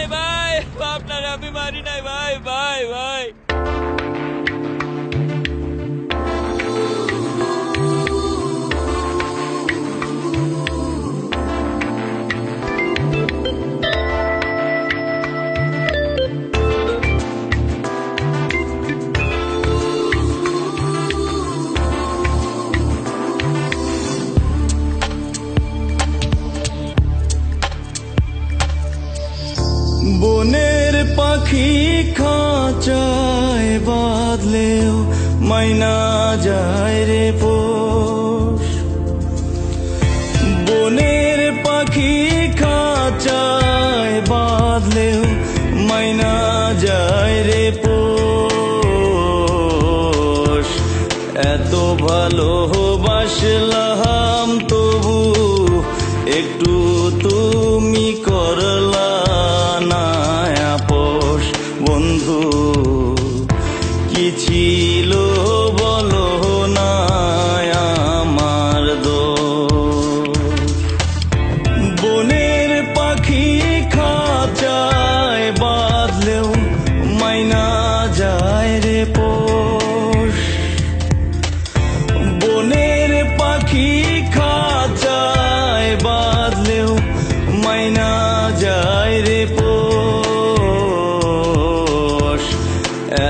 নাই ভাই, আপনার আমি মারি নাই ভাই, ভাই ভাই। বনের পাখি খাঁচায় বাঁধলেও মাইনা যায় রে পোষ। বনের পাখি খাঁচায় বাঁধলেও মাইনা যায় রে পোষ। এত ভালোবাসলাম তবু একটু তুমি করলা না আপোষ। বন্ধু কি ছিল বলো না আমার দোষ। বনের পাখি খাঁচায় বাঁধলেও মাইনা যায় রে পোষ। বনের পাখি খাঁচায় বাঁধলেও মাইনা যায় রে পোষ।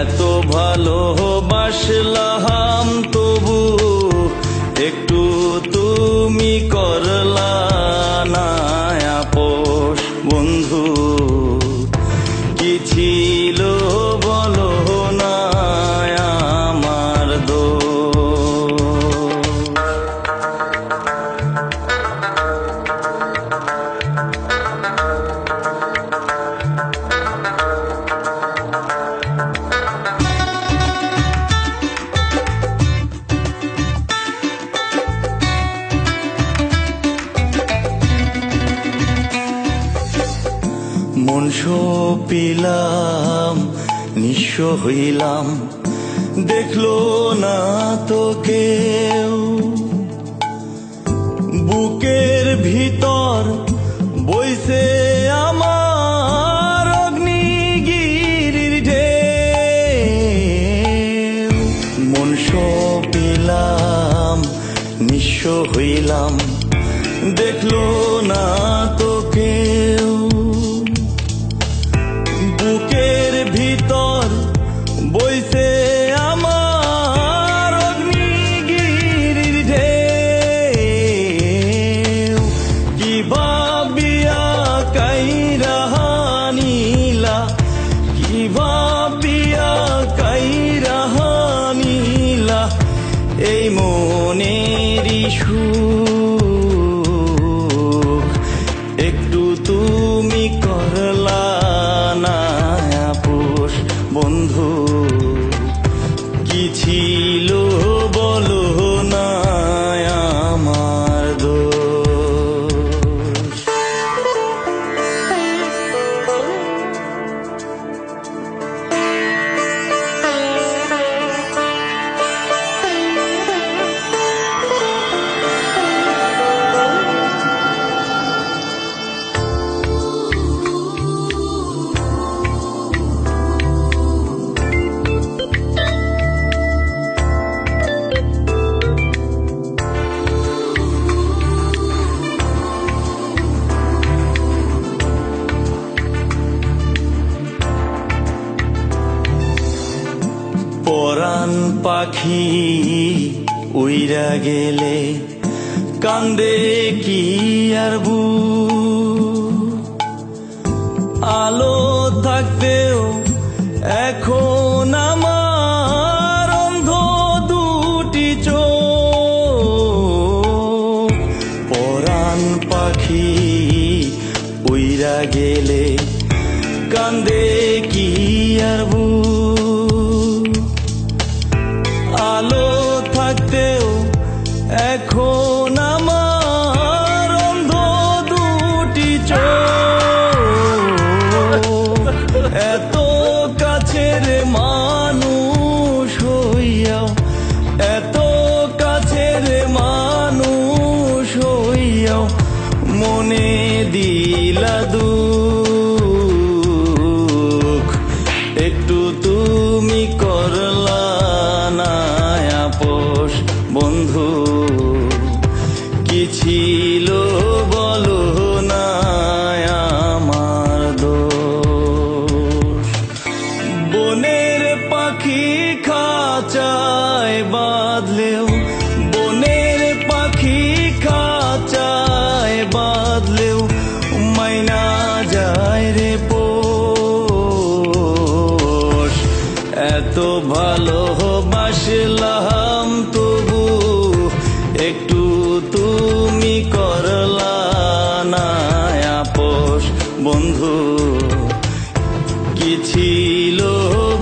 এত ভালোবাসলাম তবু একটু তুমি করলা না আপোষ। বন্ধু কি ছিল বলো না আমার দোষ। মন সপিলাম নিঃস্ব হইলাম, দেখলো না তো কেউ। বুকের ভিতর বইছে আমার অগ্নিগিরির ঢেউ। মন সপিলাম নিঃস্ব হইলাম, দেখলো না তো কেউ। বুকের ভিতর বইছে আমার অগ্নিগিরির ঢেউ। কি ভাবিয়া কাইরা নিলা, কি ভাবিয়া কাইরা নিলা এই মনেরই সুখ। একটু তুমি করলা না আপোষ। বন্ধু কি ছিল বলো না আমার দোষ। পরাণ পাখি উইরা গেলে কান্দে কি আর বুক। আলো থাকতেও এখন আমার অন্ধ দুটি চোখ। পরাণ পাখি উইরা গেলে কান্দে কি আর বুক। আলো থাকতেও এখন আমার অন্ধ দুটি চোখ। এত কাছের মানুষ হইয়াও, এত কাছের মানুষ হইয়াও মনে দিলা দূর। বন্ধু কি ছিল বলো না আমার দোষ। বনের পাখি খাঁচায় বাঁধলেও, বনের পাখি খাঁচায় বাঁধলেও মাইনা যায় রে পোষ। এত ভালোবাসলাম তবু একটু তুমি করলা না আপোষ। বন্ধু কি ছিল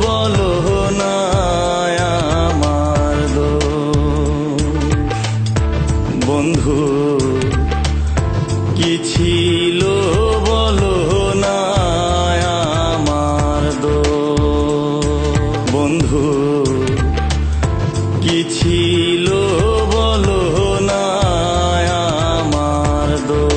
বলো না আমার দোষ। বন্ধু কি ছিল বলো না আমার দোষ। বন্ধু কি ছিল বলো না আমার দোষ।